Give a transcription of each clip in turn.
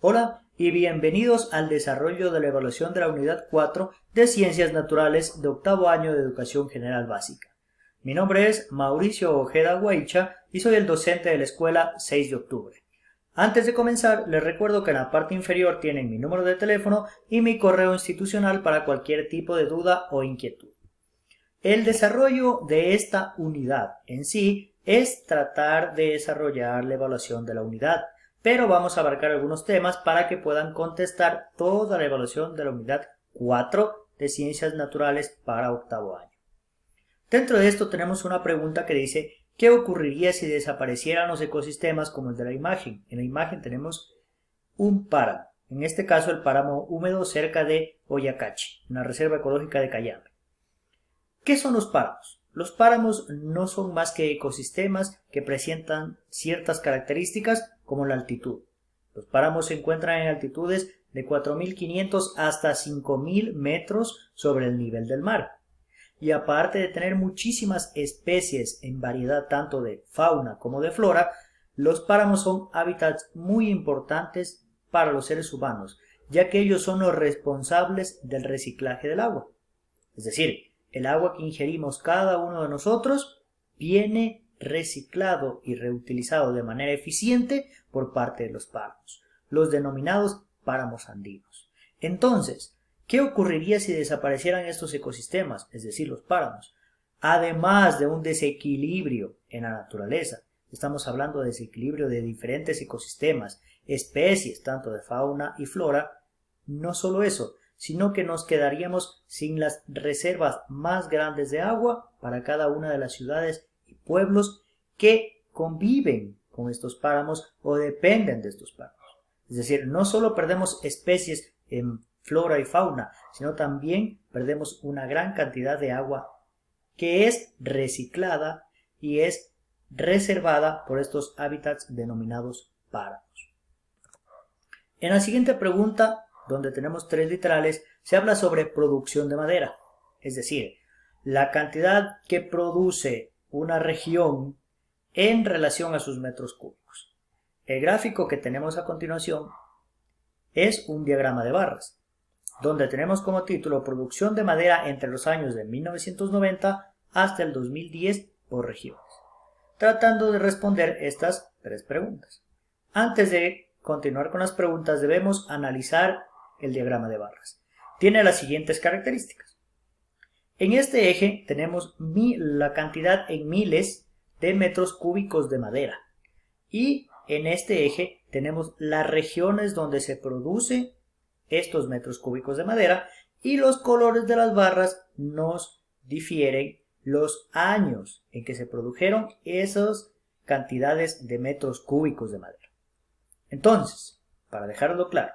Hola y bienvenidos al desarrollo de la evaluación de la unidad 4 de Ciencias Naturales de octavo año de Educación General Básica. Mi nombre es Mauricio Ojeda Guaicha y soy el docente de la Escuela 6 de Octubre. Antes de comenzar, les recuerdo que en la parte inferior tienen mi número de teléfono y mi correo institucional para cualquier tipo de duda o inquietud. El desarrollo de esta unidad en sí es tratar de desarrollar la evaluación de la unidad, pero vamos a abarcar algunos temas para que puedan contestar toda la evaluación de la unidad 4 de Ciencias Naturales para octavo año. Dentro de esto tenemos una pregunta que dice, ¿qué ocurriría si desaparecieran los ecosistemas como el de la imagen? En la imagen tenemos un páramo, en este caso el páramo húmedo cerca de Oyacachi, una reserva ecológica de Cayambe. ¿Qué son los páramos? Los páramos no son más que ecosistemas que presentan ciertas características como la altitud. Los páramos se encuentran en altitudes de 4.500 hasta 5.000 metros sobre el nivel del mar. Y aparte de tener muchísimas especies en variedad tanto de fauna como de flora, los páramos son hábitats muy importantes para los seres humanos, ya que ellos son los responsables del reciclaje del agua. Es decir, el agua que ingerimos cada uno de nosotros viene reciclado y reutilizado de manera eficiente por parte de los páramos, los denominados páramos andinos. Entonces, ¿qué ocurriría si desaparecieran estos ecosistemas, es decir, los páramos? Además de un desequilibrio en la naturaleza, estamos hablando de desequilibrio de diferentes ecosistemas, especies, tanto de fauna y flora, no solo eso, sino que nos quedaríamos sin las reservas más grandes de agua para cada una de las ciudades y pueblos que conviven con estos páramos o dependen de estos páramos. Es decir, no solo perdemos especies en flora y fauna, sino también perdemos una gran cantidad de agua que es reciclada y es reservada por estos hábitats denominados páramos. En la siguiente pregunta, donde tenemos 3 literales, se habla sobre producción de madera, es decir, la cantidad que produce una región en relación a sus metros cúbicos. El gráfico que tenemos a continuación es un diagrama de barras, donde tenemos como título producción de madera entre los años de 1990 hasta el 2010 por regiones, tratando de responder estas 3 preguntas. Antes de continuar con las preguntas, debemos analizar el diagrama de barras. Tiene las siguientes características. En este eje tenemos la cantidad en miles de metros cúbicos de madera. Y en este eje tenemos las regiones donde se produce estos metros cúbicos de madera y los colores de las barras nos difieren los años en que se produjeron esas cantidades de metros cúbicos de madera. Entonces, para dejarlo claro,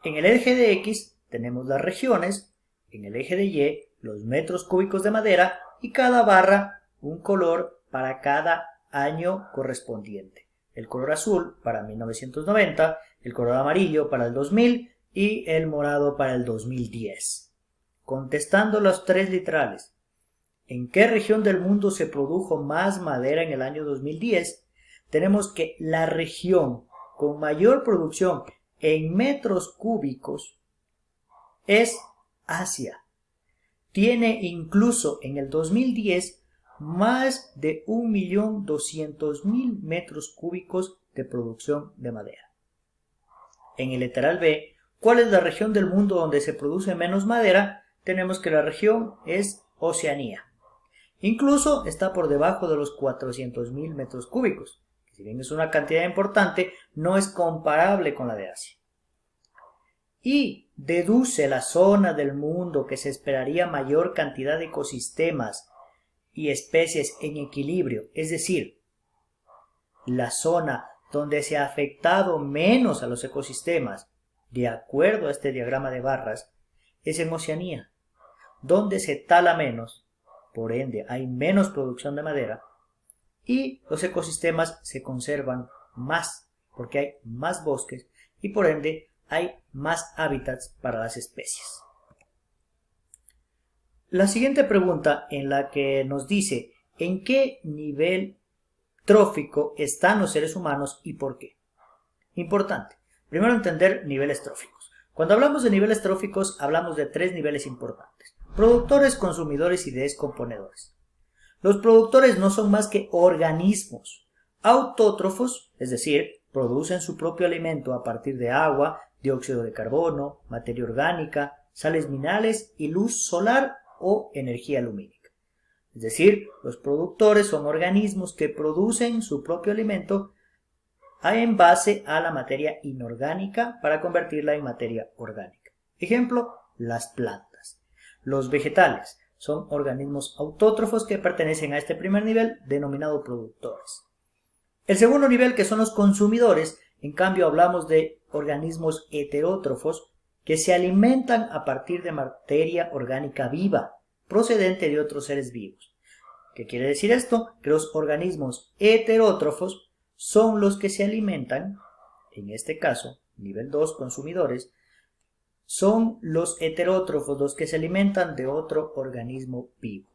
en el eje de X tenemos las regiones, en el eje de Y los metros cúbicos de madera y cada barra un color para cada año correspondiente. El color azul para 1990, el color amarillo para el 2000 y el morado para el 2010. Contestando los 3 literales, ¿en qué región del mundo se produjo más madera en el año 2010? Tenemos que la región con mayor producción en metros cúbicos es Asia. Tiene incluso en el 2010 más de 1.200.000 metros cúbicos de producción de madera. En el literal B, ¿cuál es la región del mundo donde se produce menos madera? Tenemos que la región es Oceanía. Incluso está por debajo de los 400.000 metros cúbicos. Si bien es una cantidad importante, no es comparable con la de Asia. Y deduce la zona del mundo que se esperaría mayor cantidad de ecosistemas y especies en equilibrio, es decir, la zona donde se ha afectado menos a los ecosistemas, de acuerdo a este diagrama de barras, es en Oceanía, donde se tala menos, por ende hay menos producción de madera, y los ecosistemas se conservan más, porque hay más bosques y por ende hay más hábitats para las especies. La siguiente pregunta en la que nos dice ¿en qué nivel trófico están los seres humanos y por qué? Importante, Primero entender niveles tróficos. Cuando hablamos de niveles tróficos hablamos de tres niveles importantes: productores, consumidores y descomponedores. Los productores no son más que organismos autótrofos, es decir, producen su propio alimento a partir de agua, dióxido de carbono, materia orgánica, sales minerales y luz solar o energía lumínica. Es decir, los productores son organismos que producen su propio alimento en base a la materia inorgánica para convertirla en materia orgánica. Ejemplo, las plantas. Los vegetales son organismos autótrofos que pertenecen a este primer nivel, denominado productores. El segundo nivel, que son los consumidores, en cambio hablamos de organismos heterótrofos que se alimentan a partir de materia orgánica viva, procedente de otros seres vivos. ¿Qué quiere decir esto? Que los organismos heterótrofos son los que se alimentan, en este caso, nivel 2, consumidores, son los heterótrofos los que se alimentan de otro organismo vivo.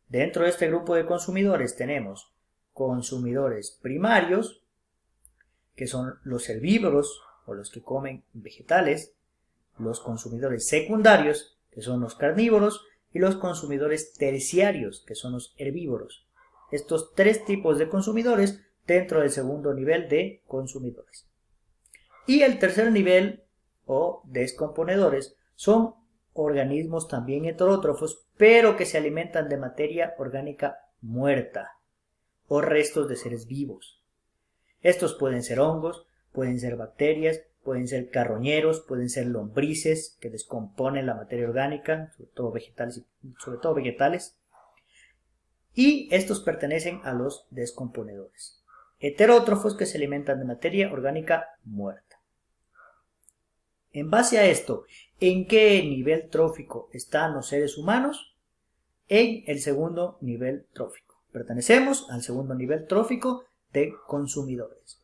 Dentro de este grupo de consumidores tenemos consumidores primarios, que son los herbívoros o los que comen vegetales, los consumidores secundarios, que son los carnívoros, y los consumidores terciarios, que son los herbívoros. Estos tres tipos de consumidores dentro del segundo nivel de consumidores. Y el tercer nivel, o descomponedores, son organismos también heterótrofos, pero que se alimentan de materia orgánica muerta o restos de seres vivos. Estos pueden ser hongos, pueden ser bacterias, pueden ser carroñeros, pueden ser lombrices que descomponen la materia orgánica, sobre todo vegetales, y estos pertenecen a los descomponedores. Heterótrofos que se alimentan de materia orgánica muerta. En base a esto, ¿en qué nivel trófico están los seres humanos? En el segundo nivel trófico. Pertenecemos al segundo nivel trófico de consumidores.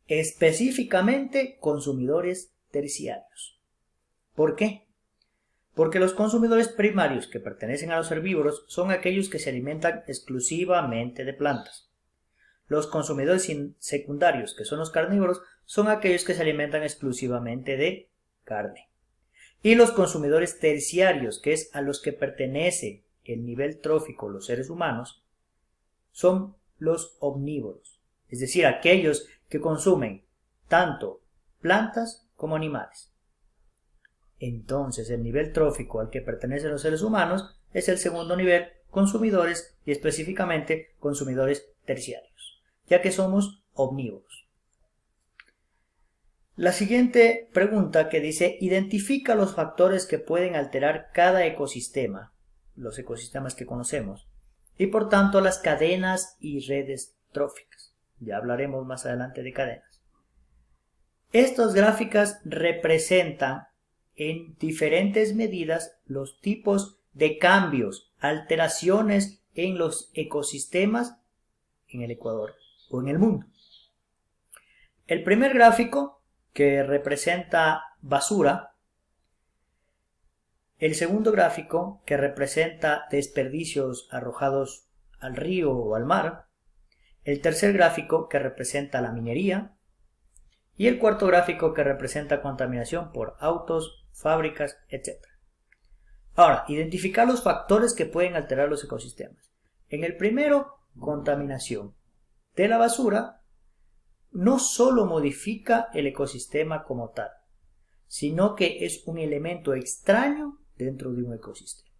Específicamente consumidores terciarios. ¿Por qué? Porque los consumidores primarios que pertenecen a los herbívoros son aquellos que se alimentan exclusivamente de plantas. Los consumidores secundarios, que son los carnívoros, son aquellos que se alimentan exclusivamente de carne. Y los consumidores terciarios, que es a los que pertenece el nivel trófico los seres humanos, son los omnívoros, es decir, aquellos que consumen tanto plantas como animales. Entonces, el nivel trófico al que pertenecen los seres humanos es el segundo nivel, consumidores, y específicamente consumidores terciarios, ya que somos omnívoros. La siguiente pregunta, que dice: identifica los factores que pueden alterar cada ecosistema, los ecosistemas que conocemos, y por tanto las cadenas y redes tróficas. Ya hablaremos más adelante de cadenas. Estas gráficas representan en diferentes medidas los tipos de cambios, alteraciones en los ecosistemas en el Ecuador o en el mundo. El primer gráfico, que representa basura. El segundo gráfico, que representa desperdicios arrojados al río o al mar. El tercer gráfico, que representa la minería. Y el cuarto gráfico, que representa contaminación por autos, fábricas, etc. Ahora, identificar los factores que pueden alterar los ecosistemas. En el primero, contaminación de la basura no solo modifica el ecosistema como tal, sino que es un elemento extraño dentro de un ecosistema.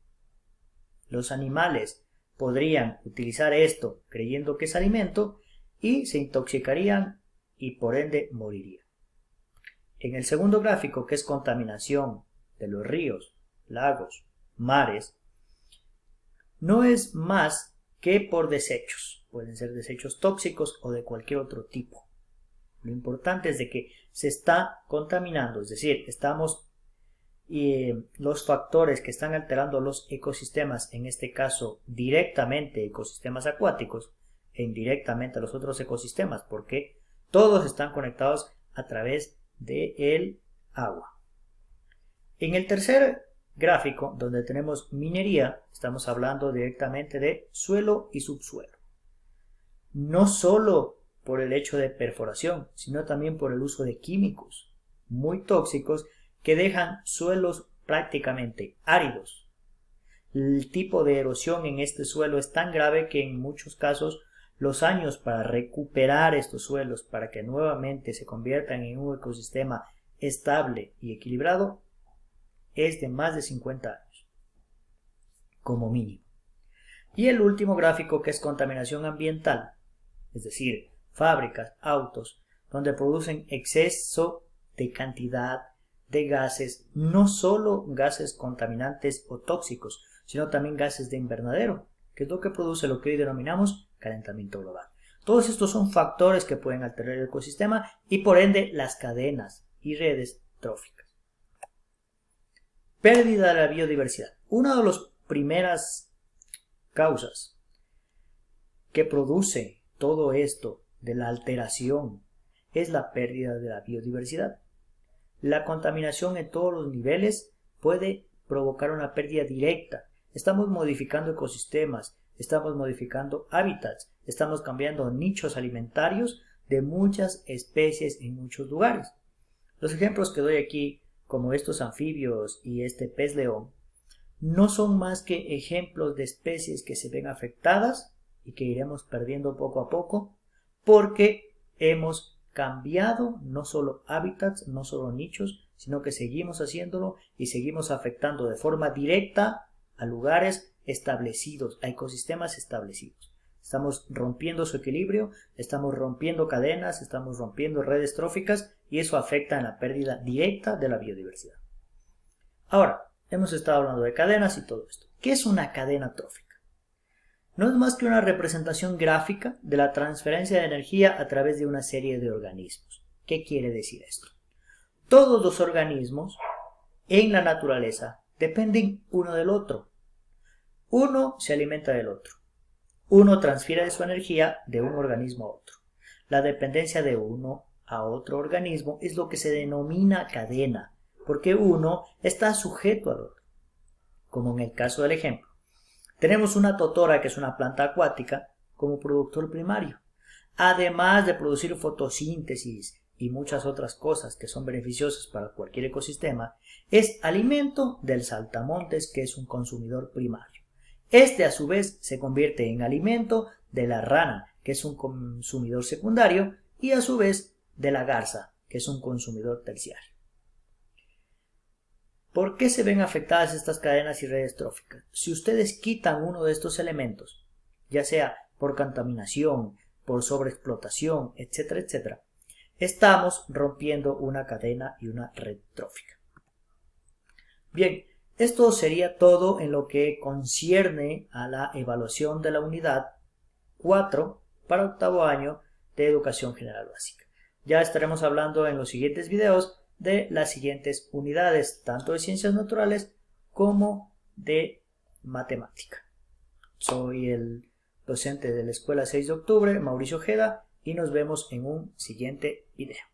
Los animales podrían utilizar esto creyendo que es alimento y se intoxicarían y por ende morirían. En el segundo gráfico, que es contaminación de los ríos, lagos, mares, no es más que por desechos. Pueden ser desechos tóxicos o de cualquier otro tipo. Lo importante es de que se está contaminando, es decir, los factores que están alterando los ecosistemas, en este caso directamente ecosistemas acuáticos e indirectamente a los otros ecosistemas, porque todos están conectados a través del agua. En el tercer gráfico, donde tenemos minería, estamos hablando directamente de suelo y subsuelo. No solo por el hecho de perforación, sino también por el uso de químicos muy tóxicos que dejan suelos prácticamente áridos. El tipo de erosión en este suelo es tan grave que en muchos casos los años para recuperar estos suelos, para que nuevamente se conviertan en un ecosistema estable y equilibrado, es de más de 50 años, como mínimo. Y el último gráfico, que es contaminación ambiental, es decir, fábricas, autos, donde producen exceso de cantidad de gases, no solo gases contaminantes o tóxicos, sino también gases de invernadero, que es lo que produce lo que hoy denominamos calentamiento global. Todos estos son factores que pueden alterar el ecosistema y por ende las cadenas y redes tróficas. Pérdida de la biodiversidad. Una de las primeras causas que produce todo esto de la alteración es la pérdida de la biodiversidad. La contaminación en todos los niveles puede provocar una pérdida directa. Estamos modificando ecosistemas, estamos modificando hábitats, estamos cambiando nichos alimentarios de muchas especies en muchos lugares. Los ejemplos que doy aquí, como estos anfibios y este pez león, no son más que ejemplos de especies que se ven afectadas y que iremos perdiendo poco a poco porque hemos cambiado no solo hábitats, no solo nichos, sino que seguimos haciéndolo y seguimos afectando de forma directa a lugares establecidos, a ecosistemas establecidos. Estamos rompiendo su equilibrio, estamos rompiendo cadenas, estamos rompiendo redes tróficas y eso afecta en la pérdida directa de la biodiversidad. Ahora, hemos estado hablando de cadenas y todo esto. ¿Qué es una cadena trófica? No es más que una representación gráfica de la transferencia de energía a través de una serie de organismos. ¿Qué quiere decir esto? Todos los organismos en la naturaleza dependen uno del otro. Uno se alimenta del otro. Uno transfiere su energía de un organismo a otro. La dependencia de uno a otro organismo es lo que se denomina cadena, porque uno está sujeto al otro. Como en el caso del ejemplo. Tenemos una totora, que es una planta acuática, como productor primario. Además de producir fotosíntesis y muchas otras cosas que son beneficiosas para cualquier ecosistema, es alimento del saltamontes, que es un consumidor primario. Este a su vez se convierte en alimento de la rana, que es un consumidor secundario, y a su vez de la garza, que es un consumidor terciario. ¿Por qué se ven afectadas estas cadenas y redes tróficas? Si ustedes quitan uno de estos elementos, ya sea por contaminación, por sobreexplotación, etcétera, etcétera, estamos rompiendo una cadena y una red trófica. Bien, esto sería todo en lo que concierne a la evaluación de la unidad 4 para octavo año de Educación General Básica. Ya estaremos hablando en los siguientes videos de las siguientes unidades, tanto de ciencias naturales como de matemática. Soy el docente de la Escuela 6 de Octubre, Mauricio Ojeda, y nos vemos en un siguiente video.